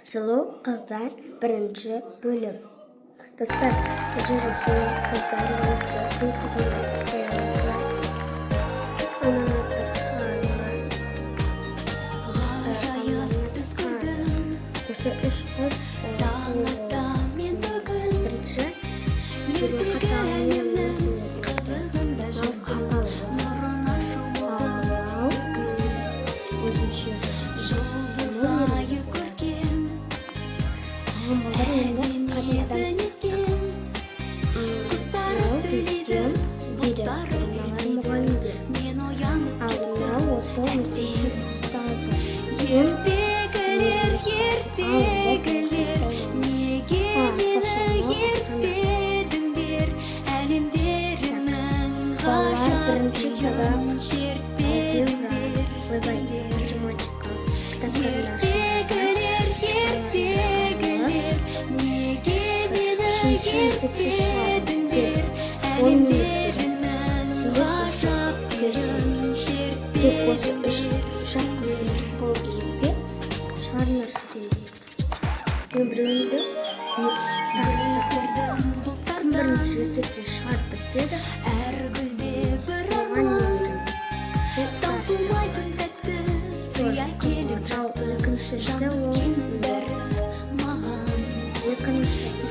Sılı Kızlar 1. bölüm. Dostlar, Sılı Kızlar olası bu kızın hayalisi. Осы үш қыз бірінші сіздерге қатал өзінше Бірінші сабақ математика кітаптарын үшінші есепті шығару тест 10 минут тек осы үш қызметші болу керек пе шығарыңдар сендер біреуінде кім бірінші есепті шығарып бітеді екіншісі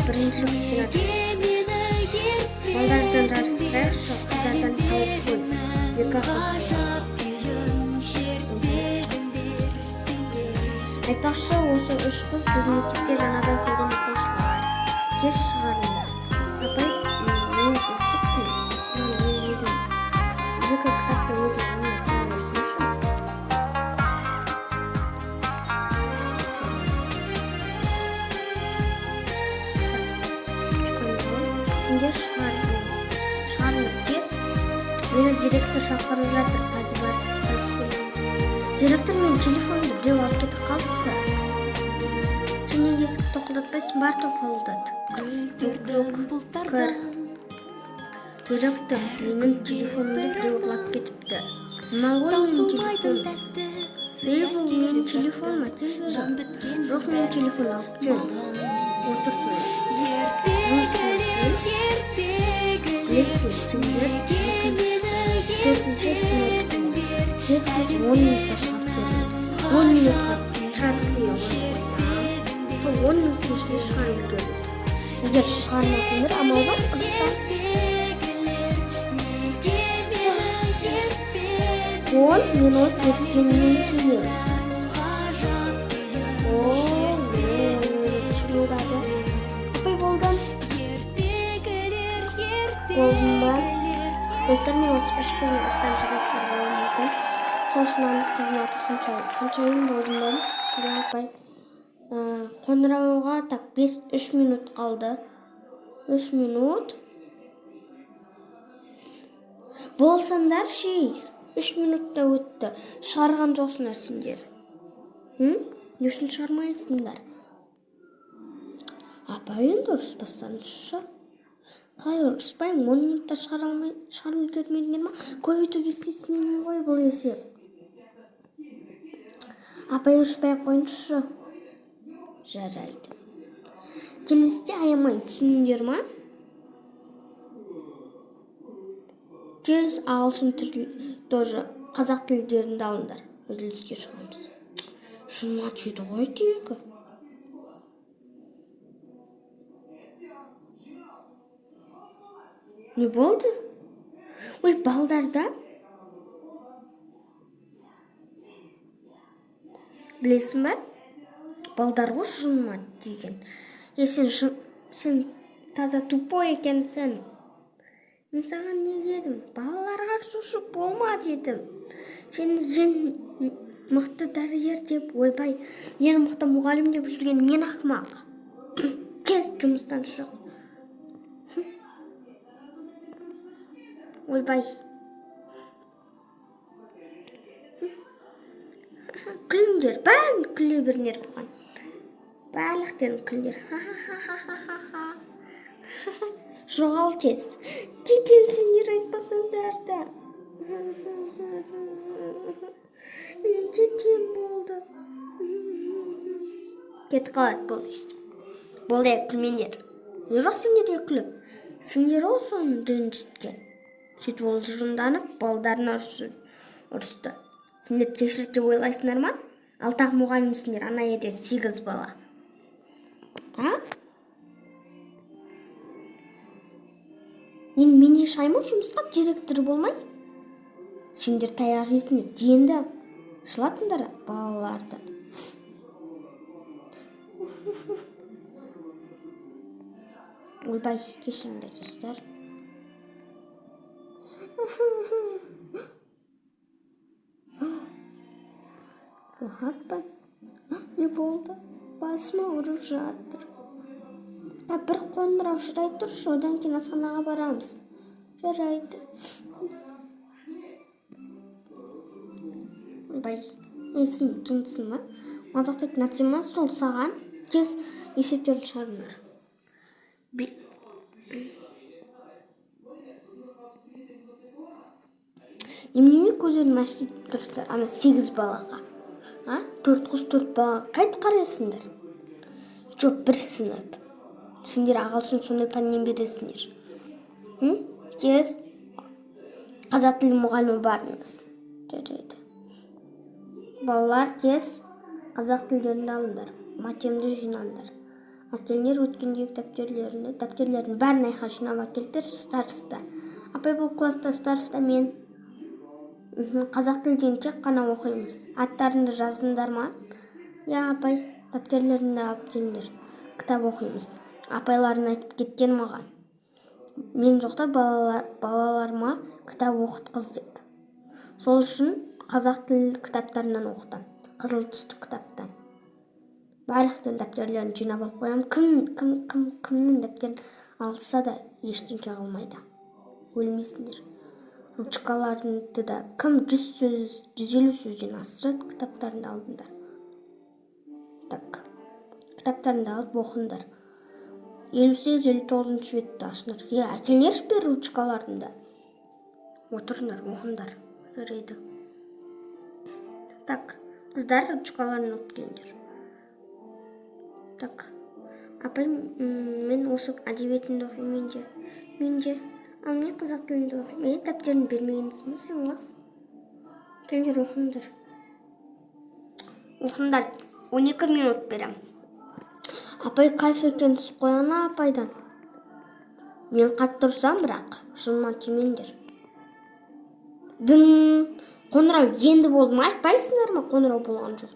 бірінші бітіреді балдардан жарыстырайықшы қыздардан тауып қой екі қыз айтпақшы осы үш қыз біздің мектепке жаңадан келген оқушылар тест шығарыңдар апай мен үздікпін екі кітапты өзім алсыншы сендер шығарыңдар тест мені директор шақырып жатыр қазір бар директор мен телефонымды біреу алып кетіп қалыпты және есікті тоқылдатпайсың бар тоқылдат директор менің телефонымды біреу ұрлап кетіпті мынау ғой менің телефоным бұл менің телефоным әкел бері жоқ менің телефон алып кел отырсын жұмысын білесіңдер сендер төртінші сыныпсыңдар тез 10 минутта шығарып беріңдер 10 минутта час сыйы сол 10 минуттың ішінде шығарып беріңдер егер шығармасаңдар амал бар ұрысам 10 минут өткеннен кейін шырылдады апай болдым ба достар мен осы үш қыздың аттан шатастырып болуы мүмкін сол үшін қыздың аты ханшайым болдым ба апай қоңырауға так 3 минут қалды 3 минут болсаңдар ше 3 минутта өтті шығарған жоқсыңдар сендер не үшін шығармайсыңдар апай енді ұрыспастансызшы қалай ұрыспаймын 10 минутта шығарып үлгермедіңдер ма көбейтуге істейсіңдер ғой бұл есеп апай ұрыспай-ақ қойыңызшы жарайды келесіде аямайын түсіндіңдер ма тез ағылшын тілі тоже қазақ тілдерінде алыңдар үзіліске шығамыз шыныма тиді ғой тегі не болды? Ой, балдарда білесің ба? Балдар ғой жыныма деген. Сен таза тупой екенсің. Мен саған не дедім? Балаларға ұрсушы болма дедім. Сен мықты дәрігер деп, ойбай, ең мықты мұғалім деп жүрген мен ақымақ. Тез жұмыстан шық. Ойбай. Күліңдер, бәрін күле беріңдер бұған. Барлықтерін күліңдер. Жоғал тез. Кетем сендер айтпасаңдар да. Мен кетем. кетіп қалады бұл естіп. Болды, күлмеңдер. Не жоқ сендерге күліп? Сендер ол соны ренжіткен. Сөйтіп ол жынданып, балдарына ұрысты. Сендер кешірді деп ойлайсыңдар ма? Алтақ мұғалімсіңдер, ана жерде 8 бала. Мен еш аймын жұмысқа директор болмай? Сендер таяқ жейсіңдер, енді жылатыңдар балаларды. Ойбай, кешіріңдер достар. Опа, не болды? Басыма ұрып жатыр. Бір қоңырау шыдай тұршы, одан кейін асханаға барамыз. Жарайды. Ойбай, сен жынсың ба? Мазақтайтын нәрсе ма? Сол саған тез есептерін шығарыңдар. Неменеге көздерін ашытып тұрсыңдар? Ана 8 балаға. 4 қыз 4 балаға қайт қарайсыңдар? Жоқ, бір сынып. Сендер ағылшын сондай пәннен бересіңдер. Кез қазақ тілі мұғалімі барыңыз. Жарайды. Балалар, кез қазақ тілдерінде алыңдар. Матемді жинаңдар. Әкеліңдер өткендегі дәптерлердің бәрін айқай жинап әкеліп берші старшыста. Апай, бұл класста старшыста мен. Қазақ тілден тек қана оқимыз. Аттарыңды жаздыңдар ма? Я, апай, дәптерлеріңді алып келіңдер. Кітап оқимыз. Апайларын айтып кеткен маған. Мен жоқта балаларыма кітап оқытқыз деп. Сол үшін қазақ тілі кітаптарынан оқытам. Қызыл түсті кітаптан. Барлықтың дәптерлерін жинап алып қоям. Кімнің дәптерін алса да ештеңке қалмайды. Өлмейсіңдер. Ручкаларыңды да кім 150 сөзден асырады, кітаптарыңды алдыңдар. Так, кітаптарыңды алып оқыңдар. 58-59 бетті ашыңдар. Әкеліңдерші бер ручкаларыңды. Отырыңдар, оқыңдар. Жарайды. Так, қыздар ручкаларын алып келіңдер. Так, апай, мен осы әдебиетімді оқимын, мен де. Ал мен қазақ тілінде оқимын. Дәптерін бермегенсің бе сен қыз? Келіңдер, оқыңдар. Оқыңдар, 12 минут берем. Апай, кайф екен түсіп қойғана апайдан. Мен қатты тұрсам, бірақ жынма тимеңдер. Дын, қоңырау енді болды ма? Айтпайсыңдар ма қоңырау болған жоқ?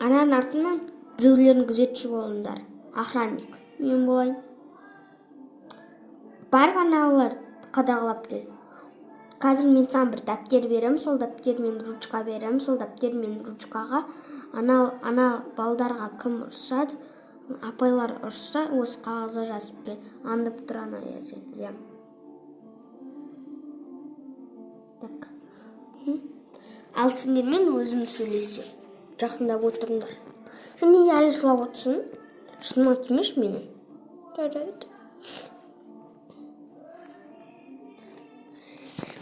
Ананың артынан біреулерін күзетші болыңдар. Охранник. Мен болайын. Бар ғаналар қадағалап кел. Қазір мен саған бір дәптер берем, сол дәптер мен ручка берем, сол дәптер мен ручкаға ана балдарға кім ұрсады, апайлар ұрса, осы қағазға жазып кел. Андып тұр ана жерден. Так. Ал сендермен өзім сөйлесем. Жақындап отырыңдар. Сен неге әлі жылап отырсың? Шыныма тимеші менен. Жарайды.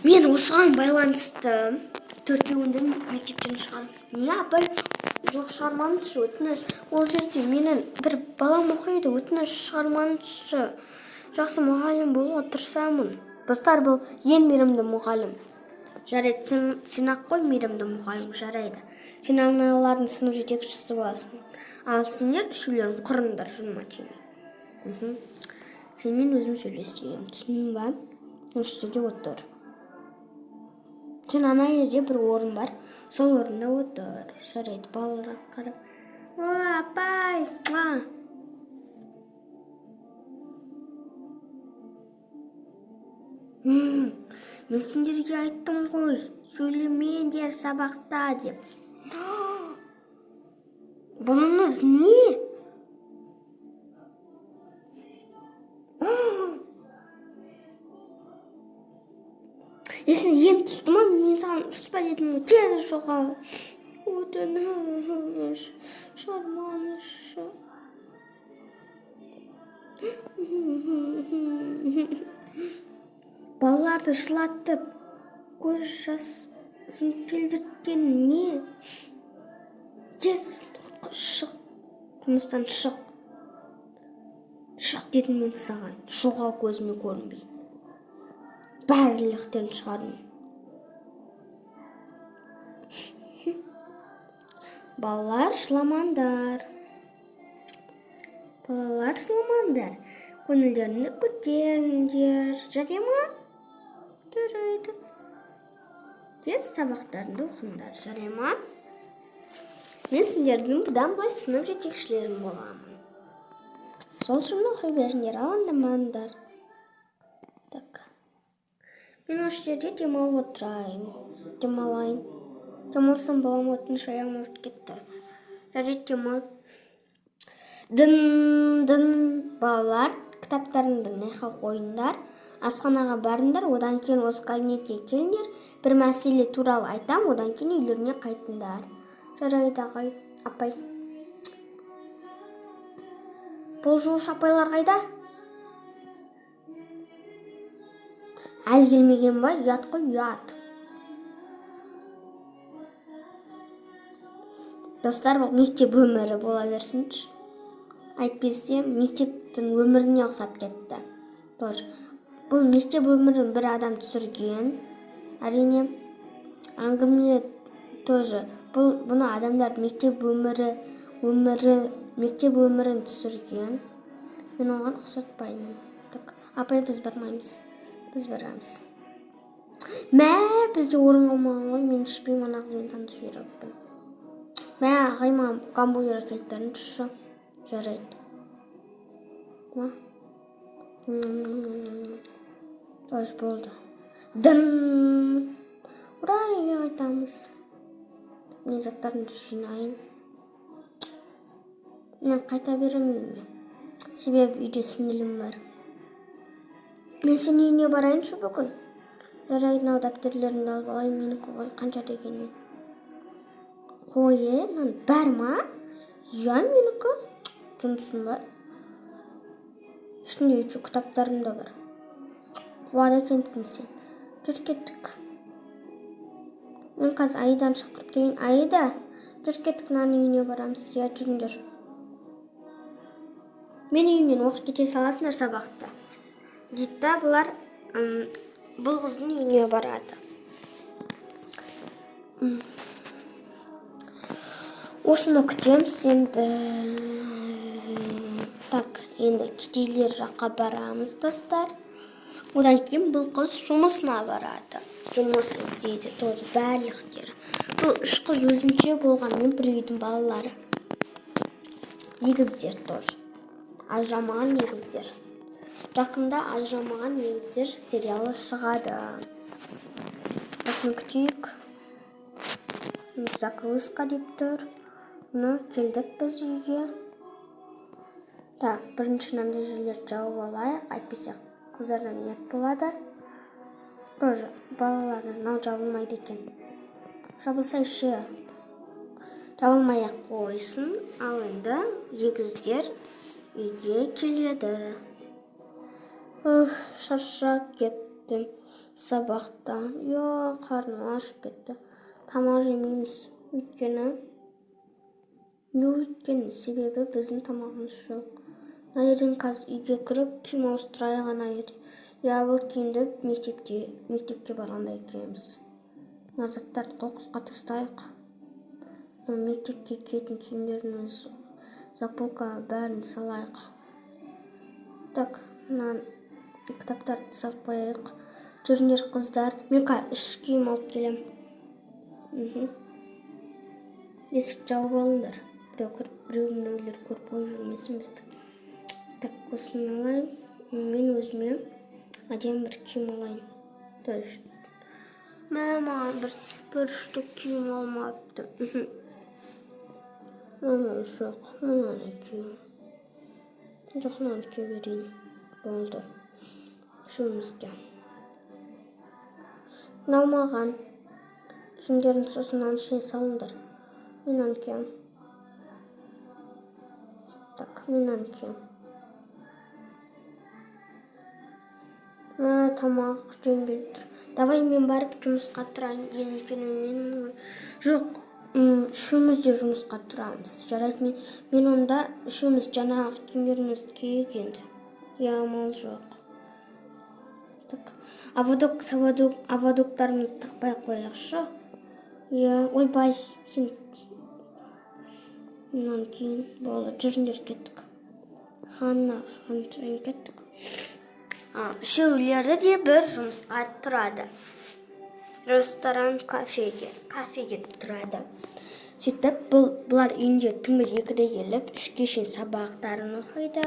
Мен осыған байланысты 4-еуінді мектептен шығарым. Не, апай? Жоқ, шығармаңызшы, өтініш. Ол жерде менің бір балам оқиды, өтініш шығармаңызшы. Жақсы мұғалім болуға тырысамын. Достар, бұл ең мейірімді мұғалім. Жарайды, сен ақ қой мейірімді мұғалім, жарайды. Сен аналардың сынып жетекшісі боласың. Ал сендер үшеулерін құрыңдар, жыныма тимей. Сенмен өзім сөйлесейін, түсіндің ба? Осы жерде отыр. Сен ана жерде бір орын бар, сол орында отыр. Жарайды, балаларға қарап. Апай! Мен сендерге айттым ғой, сөйлемеңдер сабақта деп. Бұныңыз не? Есін ең түсті ма? Мен саған ұспа дедім. Кел жоға. Өтініш. Шығармаңызшы. Балаларды жылатып, көз жасын келдірткен не? Кез шық, жұмыстан шық. Шық дедім мен саған, жоғал көзіме көрінбей. Бәрі лақтырын шығардым. Балалар жыламаңдар. Балалар жыламаңдар. Көңілдеріңді көтеріңдер. Жарай ма? Жарайды. Тез сабақтарыңды оқыңдар. Жарай ма? Мен сендердің бұдан былай сынып жетекшілерің боламын. Сол үшін оқи беріңдер, алаңдамаңдар. Так. Мен осы жерде демалып отырайын. Демалайын. Демалсам балам өтініш аяғым өтіп кетті. Жарайды, демал. Дын. Балалар, кітаптарыңды мына қойыңдар. Асханаға барыңдар, одан кейін осы кабинетке келіңдер. Бір мәселе туралы айтам, одан кейін үйлеріне қайтыңдар. Жарайды, ағай, апай. Бұл жуыш апайлар қайда? Әлі келмеген ба? Ұят қой, ұят. Достар, бұл мектеп өмірі бола берсінші. Айтпесе, мектептің өміріне ұқсап кетті. Бұл мектеп өмірін бір адам түсірген. Әрине, әңгіме тоже. Бұны адамдар мектеп өмірін түсірген. Мен оған ұқсатпаймын. Апай, біз бармаймыз. Біз барамыз. Мә, бізде орын қалмаған ғой. Мен ішпеймін, ана қызбен танысу керекпін. Мә, ағай, маған гамбургер әкеліп беріңізші. Жарайды. Ма? Ой, болды. Дын! Ура, үйге қайтамыз. Мен заттарымды жинайын. Мен қайта берем үйге. Себебі үйде сіңілім бар. Мен сен үйіне барайыншы бүгін. Жарайды, мынау дәптерлерімді алып алайын, менікі ғой, қанша дегенмен. Қойы, бар ма? Я, менікі. Жұмысын ба? Ішінде үйші кітаптарым да бар. Қуады екенсің сен. Жүр кеттік. Мен қазір Айдан шақырып келейін. Айда, жүр кеттік, мынаның үйіне барамыз. Я, жүріңдер. Мен үйімнен оқып кете саласыңдар сабақты. Жетті, бұлар бұл қыздың үйіне барады. Осыны күтеміз енді. Так, енді кедейлер жаққа барамыз, достар. Одан кейін бұл қыз жұмысына барады. Жұмыс іздейді, тоже бәрліктері. Бұл үш қыз өзінше болған, мен бір үйдің балалары. Егіздер тоже. Ажырамаған егіздер. Жақында ажырамаған егіздер сериалы шығады. Осыны күтейік. Загрузка деп тұр. Келдік біз үйге. Так, бірінші мынандай жерлерді жауып алайық. Әйтпесе қыздардан ұят болады. Тоже балалардан мынау жабылмайды екен. Жабылсайшы. Жабылмай-ақ қойсын. Ал енді егіздер үйге келеді. Шаршап кеттім сабақтан. Қарным ашып кетті. Тамақ жемейміз. Өйткені себебі біздің тамағымыз жоқ. Найрын қазір үйге кіріп, киім ауыстырайық ғана еді. Бұл киімді мектепке барғанда киеміз. Заттарды қоқысқа тастайық. Мектепке киетін киімдерін закполка бәрін салайық. Так, кітаптарды салып қояйық. Жүріңдер қыздар. Мен үш киім алып келем. Есік жауып алыңдар. Біреулер көріп қойып жүрмесін бізді. Так, осыны алайын. Мен өзіме әдем бір киім алайын. Маған бір штук киім алмапты. Жоқ, мынаны киім. Жоқ, мынаны кие берейін. Болды. Үшеумізге. Мынау маған. Киімдерін сосын мынаның ішіне салыңдар. Мен мынаны кием. Так, мен мынаны кием. Тамақ жөнбей тұр. Давай мен барып жұмысқа тұрайын. Жоқ, үшеуміз де жұмысқа тұрамыз. Жарайды, мен онда үшеуміз жаңағы киімдерімізді киейік енді. Иә, амал жоқ. Так, авадоктарымызды тақпай қояқшы. Иә, ойбай, сен мұнан кейін болды, жүріңдер кеттік. Ханна кеттік. Үшеулері де бір жұмысқа тұрады. Ресторан, кафеге тұрады. Сөйтіп, бұлар үйінде түнгі 2-де келіп, 3-ге шейін сабақтарын оқиды.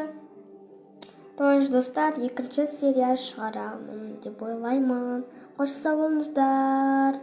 Достар, екінші серия шығарамын деп ойлаймын. Қош сау болыңыздар.